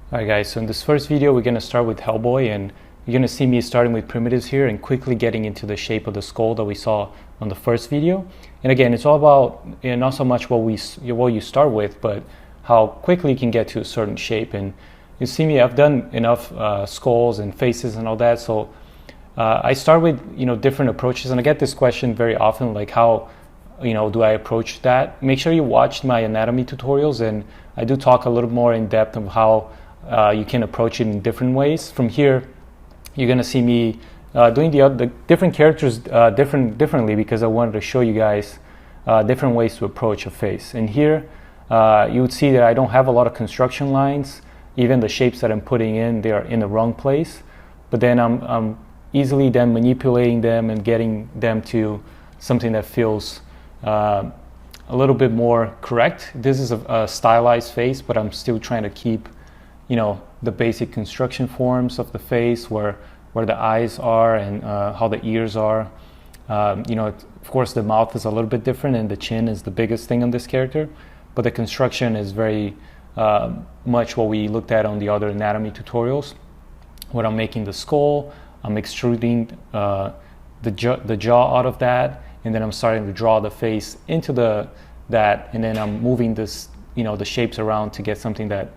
Alright guys, so in this first video we're going to start with Hellboy, and you're going to see me starting with primitives here and quickly getting into the shape of the skull that we saw on the first video. And again, it's all about not so much what you start with, but how quickly you can get to a certain shape. And you see me, I've done enough skulls and faces and all that, so I start with different approaches. And I get this question very often, like how do I approach that? Make sure you watch my anatomy tutorials, and I do talk a little more in depth of how you can approach it in different ways. From here, you're going to see me doing the different characters differently, because I wanted to show you guys different ways to approach a face. And here, you would see that I don't have a lot of construction lines. Even the shapes that I'm putting in, they are in the wrong place. But then I'm easily then manipulating them and getting them to something that feels a little bit more correct. This is a stylized face, but I'm still trying to keep the basic construction forms of the face, where the eyes are and how the ears are. Of course the mouth is a little bit different, and the chin is the biggest thing on this character, but the construction is very much what we looked at on the other anatomy tutorials. When I'm making the skull, I'm extruding the jaw out of that, and then I'm starting to draw the face into that, and then I'm moving this the shapes around to get something that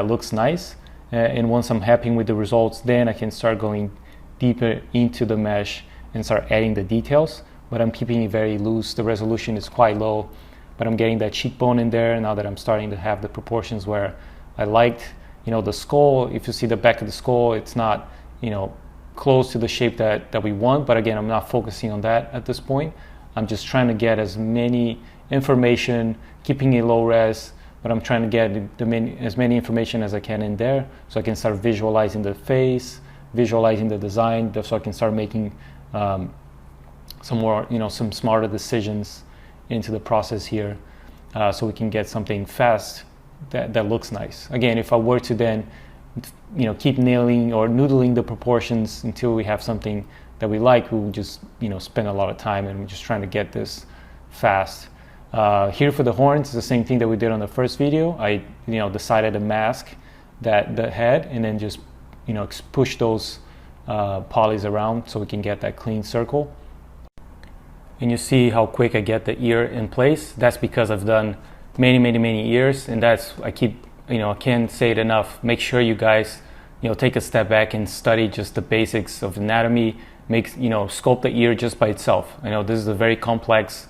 looks nice. And once I'm happy with the results, then I can start going deeper into the mesh and start adding the details. But I'm keeping it very loose. The resolution is quite low, but I'm getting that cheekbone in there now that I'm starting to have the proportions where I liked. The skull, if you see the back of the skull, it's not close to the shape that we want, but again, I'm not focusing on that at this point. I'm just trying to get as many information, keeping it low res, but I'm trying to get as many information as I can in there, so I can start visualizing the face, visualizing the design, so I can start making some more, some smarter decisions into the process here, so we can get something fast that looks nice. Again, if I were to then keep nailing or noodling the proportions until we have something that we like, we would just spend a lot of time, and we're just trying to get this fast. Here for the horns, it's the same thing that we did on the first video. I decided to mask the head, and then just push those polys around so we can get that clean circle. And you see how quick I get the ear in place. That's because I've done many ears, and I can't say it enough. Make sure you guys take a step back and study just the basics of anatomy. Sculpt the ear just by itself. I know this is a very complex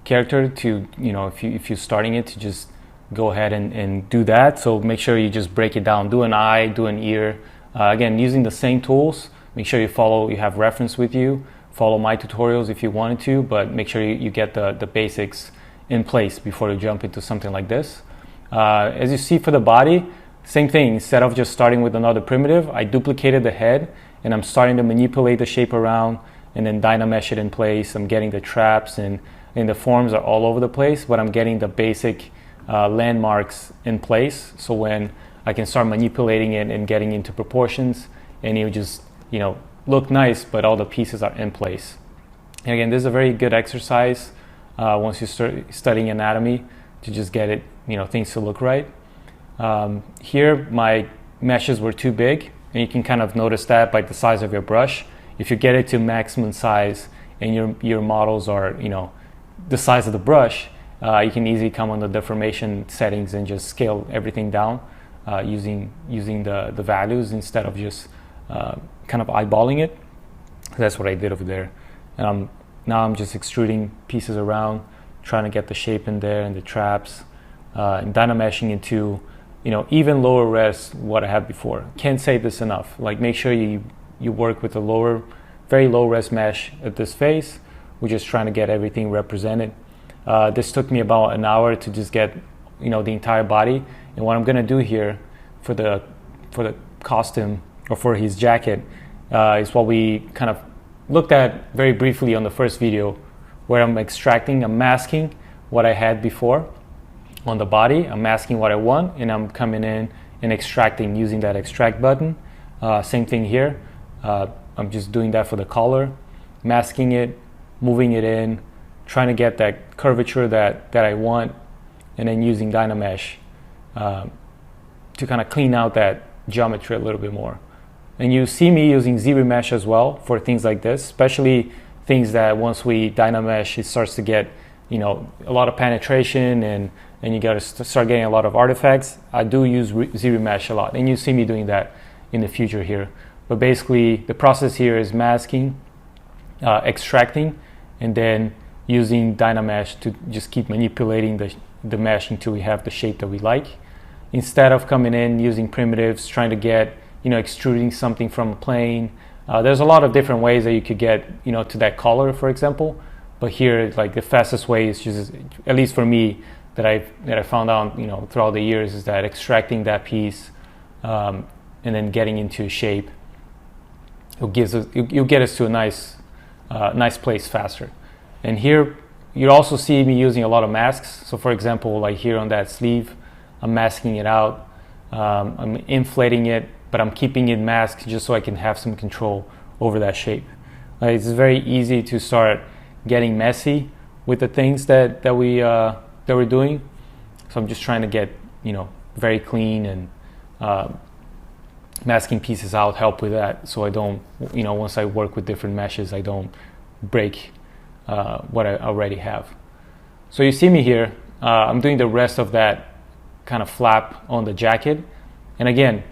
character to if you're starting it, to just go ahead and do that. So make sure you just break it down. Do an eye, do an ear. Again, using the same tools. Make sure you have reference with you. Follow my tutorials if you wanted to, but make sure you get the basics in place before you jump into something like this. As you see for the body, same thing. Instead of just starting with another primitive, I duplicated the head, and I'm starting to manipulate the shape around and then dynamesh it in place. I'm getting the traps, and the forms are all over the place, but I'm getting the basic landmarks in place, so when I can start manipulating it and getting into proportions, and you just look nice, but all the pieces are in place. And again, this is a very good exercise once you start studying anatomy, to just get it things to look right. Here my meshes were too big, and you can kind of notice that by the size of your brush. If you get it to maximum size and your models are the size of the brush, you can easily come on the deformation settings and just scale everything down using the values instead of just kind of eyeballing it. That's what I did over there. Now I'm just extruding pieces around, trying to get the shape in there and the traps, and dynameshing into even lower res what I had before. Can't say this enough. Like, make sure you work with a very low res mesh at this face. We're just trying to get everything represented. This took me about an hour to just get the entire body. And what I'm gonna do here for the costume, or for his jacket, is what we kind of looked at very briefly on the first video, where I'm masking what I had before on the body. I'm masking what I want, and I'm coming in and extracting using that extract button. Same thing here. I'm just doing that for the collar, masking it, moving it in, trying to get that curvature that I want, and then using Dynamesh to kind of clean out that geometry a little bit more. And you see me using Z-Remesh as well for things like this, especially things that once we Dynamesh, it starts to get, you know, a lot of penetration and you got to start getting a lot of artifacts. I do use Z-Remesh a lot, and you see me doing that in the future here. But basically, the process here is masking, extracting, and then using Dynamesh to just keep manipulating the mesh until we have the shape that we like. Instead of coming in using primitives, trying to get, you know, extruding something from a plane. There's a lot of different ways that you could get, you know, to that color, for example. But here, like, the fastest way is just, at least for me, that I found out, you know, throughout the years, is that extracting that piece and then getting into shape, it'll get us to a nice place faster. And here, you also see me using a lot of masks. So, for example, like here on that sleeve, I'm masking it out. I'm inflating it, but I'm keeping it masked just so I can have some control over that shape. It's very easy to start getting messy with the things that we're doing. So I'm just trying to get, you know, very clean, and masking pieces out help with that. So I don't, you know, once I work with different meshes, I don't break what I already have. So you see me here. I'm doing the rest of that kind of flap on the jacket, and again,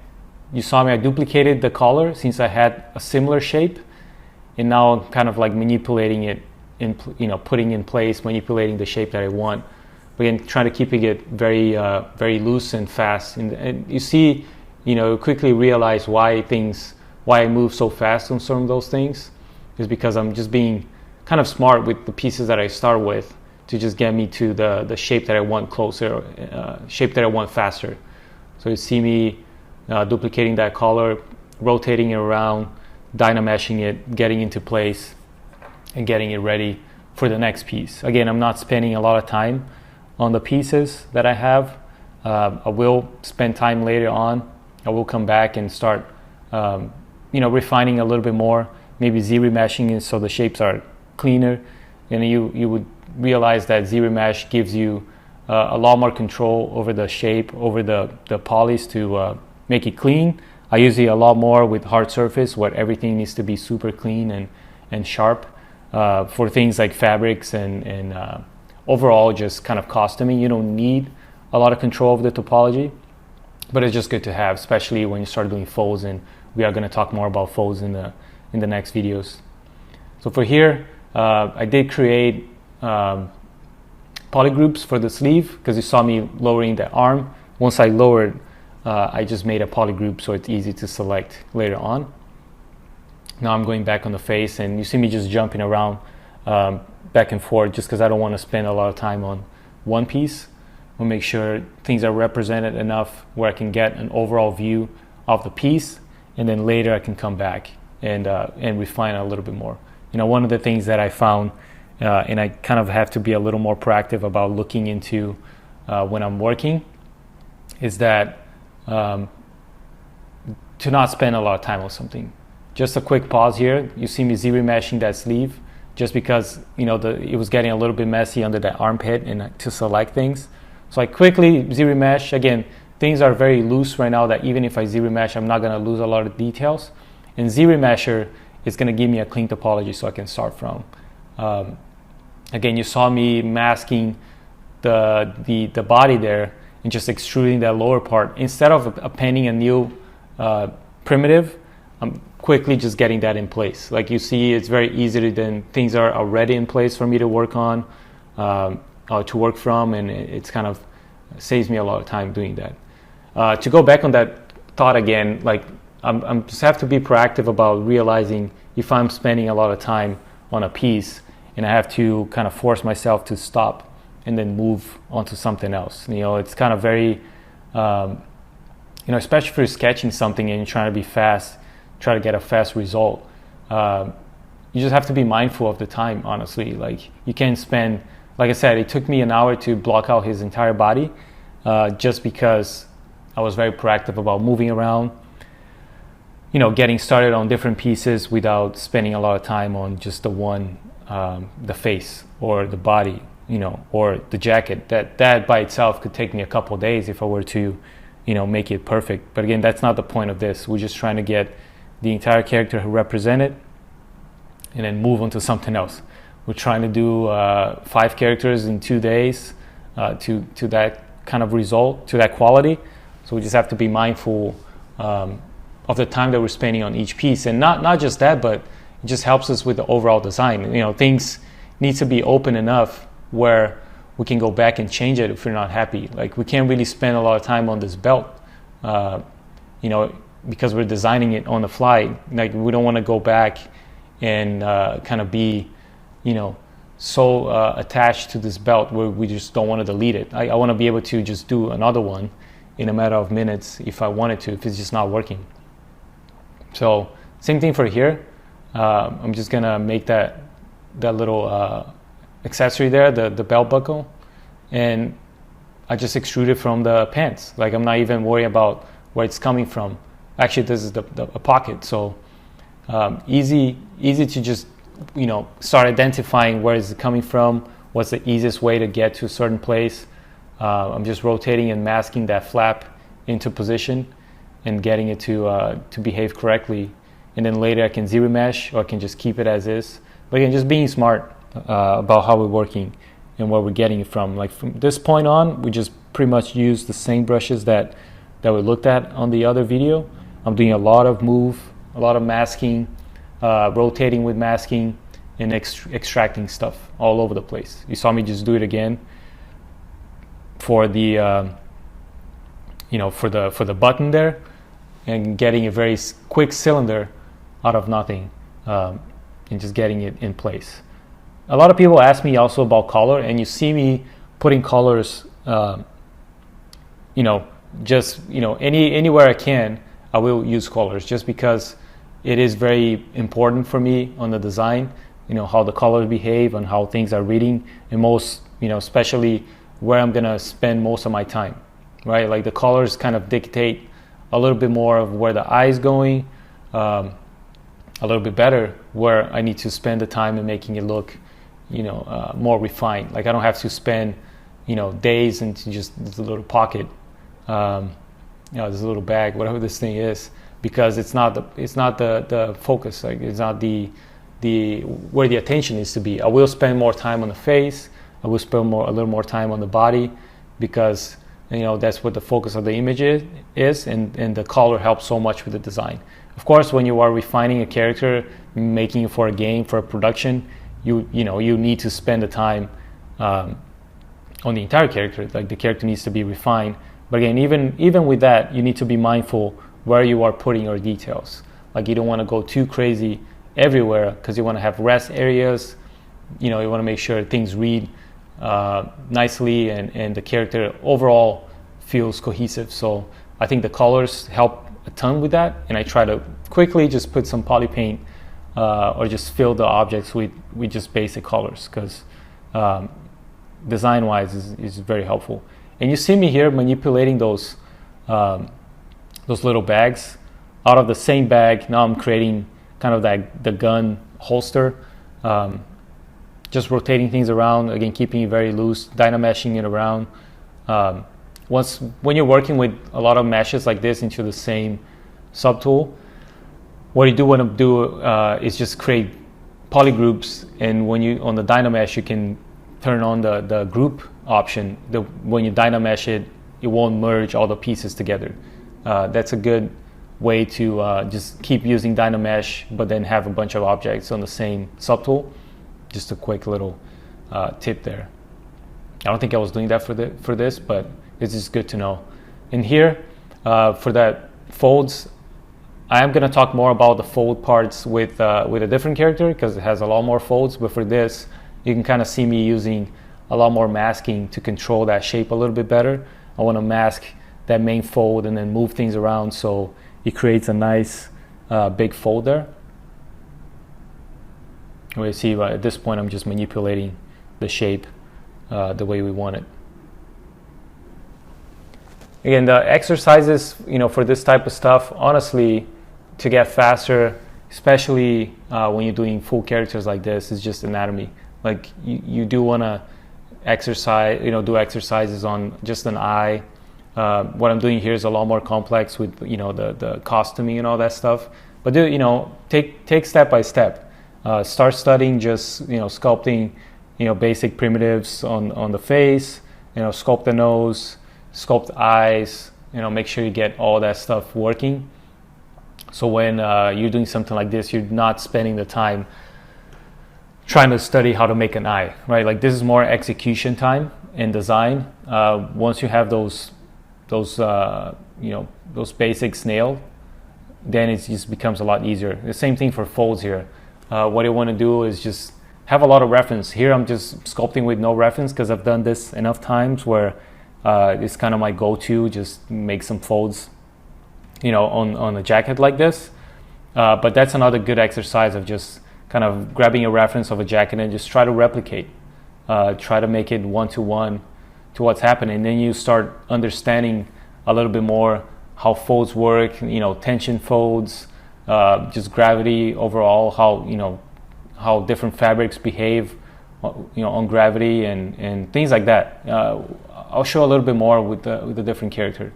you saw me, I duplicated the collar since I had a similar shape, and now I'm kind of like manipulating it, you know, putting in place, manipulating the shape that I want. But again, trying to keeping it very very loose and fast. And you see, you know, quickly realize why I move so fast on some of those things, is because I'm just being kind of smart with the pieces that I start with to just get me to the shape that I want closer, shape that I want faster. So you see me duplicating that collar, rotating it around, Dynameshing it, getting into place, and getting it ready for the next piece. Again, I'm not spending a lot of time on the pieces that I have. I will spend time later on. I will come back and start, you know, refining a little bit more, maybe Z-remeshing it so the shapes are cleaner. And you would realize that Z-remesh gives you a lot more control over the shape, over the polys to make it clean. I use it a lot more with hard surface where everything needs to be super clean and sharp. For things like fabrics and overall just kind of costuming, you don't need a lot of control over the topology, but it's just good to have, especially when you start doing folds, and we are going to talk more about folds in the next videos. So for here, I did create polygroups for the sleeve because you saw me lowering the arm. Once I lowered, I just made a polygroup so it's easy to select later on. Now I'm going back on the face, and you see me just jumping around back and forth just because I don't want to spend a lot of time on one piece. I'll make sure things are represented enough where I can get an overall view of the piece, and then later I can come back and refine it a little bit more. You know, one of the things that I found, and I kind of have to be a little more proactive about looking into when I'm working, is that to not spend a lot of time on something. Just a quick pause here. You see me Z-remeshing that sleeve just because, you know, it was getting a little bit messy under that armpit and to select things. So I quickly Z-remesh. Again, things are very loose right now that even if I Z-remesh, I'm not going to lose a lot of details. And Z-remesher is going to give me a clean topology so I can start from. Again, you saw me masking the body there and just extruding that lower part. Instead of appending a new primitive, I'm quickly just getting that in place. Like you see, it's very easy to then things are already in place for me to work on, to work from, and it's kind of saves me a lot of time doing that. To go back on that thought again, like I'm just have to be proactive about realizing if I'm spending a lot of time on a piece and I have to kind of force myself to stop and then move onto something else. You know, it's kind of very, you know, especially if you're sketching something and you're trying to be fast, try to get a fast result. You just have to be mindful of the time, honestly. Like you can't spend, like I said, it took me an hour to block out his entire body just because I was very proactive about moving around, you know, getting started on different pieces without spending a lot of time on just the one, the face or the body, you know, or the jacket. That by itself could take me a couple of days if I were to make it perfect. But again, that's not the point of this. We're just trying to get the entire character represented and then move on to something else. We're trying to do 5 characters in 2 days to that kind of result, to that quality. So we just have to be mindful of the time that we're spending on each piece. And not just that, but it just helps us with the overall design. Things need to be open enough where we can go back and change it if we're not happy. Like, we can't really spend a lot of time on this belt, because we're designing it on the fly. Like, we don't want to go back and kind of be, so attached to this belt where we just don't want to delete it. I want to be able to just do another one in a matter of minutes if I wanted to, if it's just not working. So same thing for here. I'm just gonna make that little accessory there, the belt buckle, and I just extrude it from the pants. Like, I'm not even worried about where it's coming from. Actually, this is a pocket, so easy to just start identifying where is it coming from, what's the easiest way to get to a certain place. I'm just rotating and masking that flap into position and getting it to behave correctly, and then later I can zero mesh, or I can just keep it as is. But again, just being smart about how we're working and where we're getting it from. Like, from this point on, we just pretty much use the same brushes that we looked at on the other video. I'm doing a lot of masking, rotating with masking, and extracting stuff all over the place. You saw me just do it again for the for the button there, and getting a very quick cylinder out of nothing, and just getting it in place. A lot of people ask me also about color, and you see me putting colors, anywhere I can, I will use colors, just because it is very important for me on the design, how the colors behave and how things are reading, and especially where I'm gonna spend most of my time, right? Like, the colors kind of dictate a little bit more of where the eye is going, a little bit better where I need to spend the time in making it look, more refined. Like, I don't have to spend, days into just this little pocket, this little bag, whatever this thing is, because it's not the focus. Like, it's not the where the attention needs to be. I will spend more time on the face. I will spend a little more time on the body, because that's what the focus of the image is, and the color helps so much with the design. Of course, when you are refining a character, making it for a game, for a production, you need to spend the time on the entire character. Like, the character needs to be refined. But again, even with that, you need to be mindful where you are putting your details. Like, you don't want to go too crazy everywhere, because you want to have rest areas. You want to make sure things read nicely, and the character overall feels cohesive. So I think the colors help a ton with that, and I try to quickly just put some poly paint or just fill the objects with just basic colors, because design wise is very helpful. And you see me here manipulating those little bags out of the same bag. Now I'm creating kind of the gun holster, just rotating things around, again keeping it very loose, dynameshing it around. When you're working with a lot of meshes like this into the same subtool, what you do want to do is just create polygroups, and when you on the dynamesh, you can turn on the group option. When you dynamesh it, it won't merge all the pieces together. That's a good way to just keep using dynamesh, but then have a bunch of objects on the same subtool. Just a quick little tip there. I don't think I was doing that for this, but it's just good to know. And here, for that folds, I am going to talk more about the fold parts with a different character, because it has a lot more folds. But for this, you can kind of see me using a lot more masking to control that shape a little bit better. I want to mask that main fold and then move things around so it creates a nice big fold there. We see at this point I'm just manipulating the shape the way we want it. Again, the exercises, for this type of stuff, honestly, to get faster, especially when you're doing full characters like this, is just anatomy. Like, you do want to exercise, do exercises on just an eye, What I'm doing here is a lot more complex with, you know, the costuming and all that stuff. But do, you know, take step by step. Start studying just, you know, sculpting, you know, basic primitives on the face, you know, sculpt the nose, sculpt the eyes, you know, make sure you get all that stuff working. So when you're doing something like this, you're not spending the time trying to study how to make an eye, right? Like this is more execution time and design. Once you have those you know, those basics nailed, then it just becomes a lot easier. The same thing for folds here. What I want to do is just have a lot of reference. Here I'm just sculpting with no reference because I've done this enough times where it's kind of my go-to, just make some folds, you know, on a jacket like this. But that's another good exercise of just kind of grabbing a reference of a jacket and just try to replicate. Try to make it one-to-one to what's happening. And then you start understanding a little bit more how folds work, you know, tension folds, just gravity overall, how, you know, how different fabrics behave, you know, on gravity and things like that. I'll show a little bit more with the different character.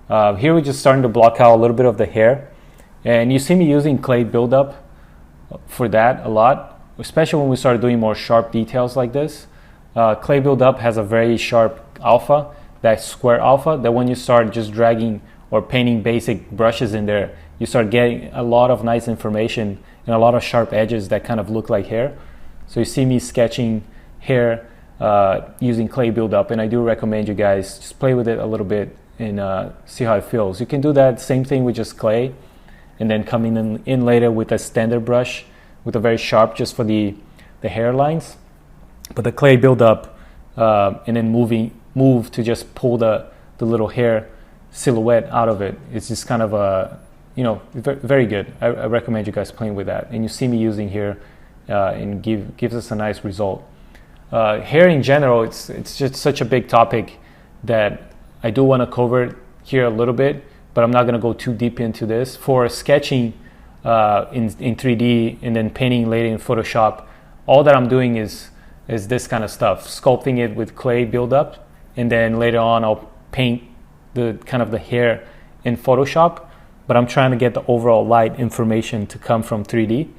Here we're just starting to block out a little bit of the hair, and you see me using clay buildup for that a lot, especially when we start doing more sharp details like this. Clay buildup has a very sharp alpha, that square alpha, that when you start just dragging or painting basic brushes in there, you start getting a lot of nice information and a lot of sharp edges that kind of look like hair. So you see me sketching hair using clay buildup, and I do recommend you guys just play with it a little bit and see how it feels. You can do that same thing with just clay, and then coming in later with a standard brush with a very sharp just for the hairlines. But the clay buildup and then move to just pull the little hair silhouette out of it. It's just kind of a, you know, very good. I recommend you guys playing with that. And you see me using here and gives us a nice result. Hair in general, it's just such a big topic that I do want to cover it here a little bit, but I'm not going to go too deep into this. For sketching in 3D and then painting later in Photoshop, all that I'm doing is this kind of stuff, sculpting it with clay buildup, and then later on I'll paint the kind of the hair in Photoshop, but I'm trying to get the overall light information to come from 3D,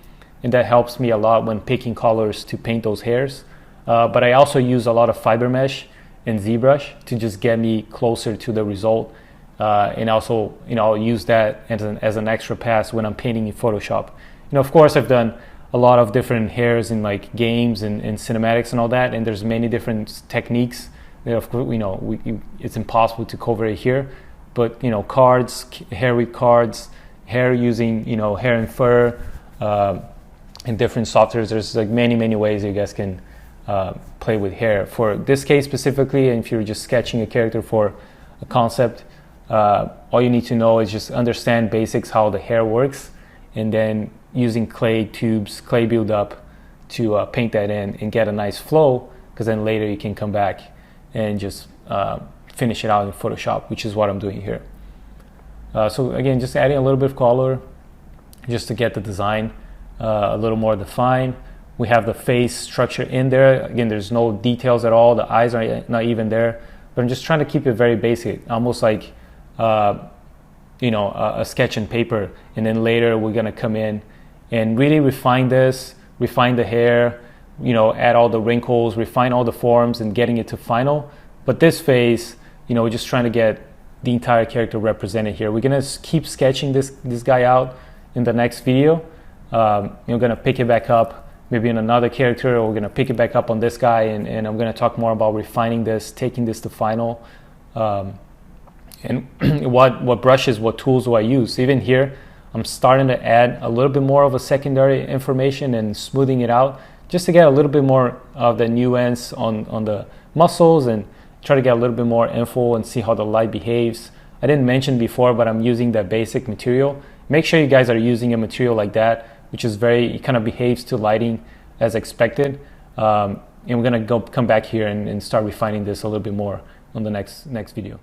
and that helps me a lot when picking colors to paint those hairs. But I also use a lot of fiber mesh and ZBrush to just get me closer to the result, and also, you know, I'll use that as an extra pass when I'm painting in Photoshop. You know, of course, I've done a lot of different hairs in like games and cinematics and all that, and there's many different techniques. Of course, you know, it's impossible to cover it here, but you know, cards, hair with cards, hair using, you know, hair and fur, in different softwares. There's like many ways you guys can play with hair. For this case specifically, and if you're just sketching a character for a concept, all you need to know is just understand basics how the hair works, and then using clay tubes, clay buildup to paint that in and get a nice flow, because then later you can come back and just finish it out in Photoshop, which is what I'm doing here. So again, just adding a little bit of color just to get the design a little more defined. We have the face structure in there. Again, there's no details at all. The eyes are not even there, but I'm just trying to keep it very basic, almost like you know, a sketch and paper. And then later we're gonna come in and really refine this, refine the hair, you know, add all the wrinkles, refine all the forms and getting it to final. But this phase, you know, we're just trying to get the entire character represented here. We're gonna keep sketching this guy out in the next video. You're gonna pick it back up maybe in another character, or we're gonna pick it back up on this guy, and I'm gonna talk more about refining this, taking this to final, and what brushes, what tools do I use. Even here, I'm starting to add a little bit more of a secondary information and smoothing it out, just to get a little bit more of the nuance on the muscles, and try to get a little bit more info and see how the light behaves. I didn't mention before, but I'm using that basic material. Make sure you guys are using a material like that, which is it kind of behaves to lighting as expected. And we're gonna come back here and start refining this a little bit more on the next video.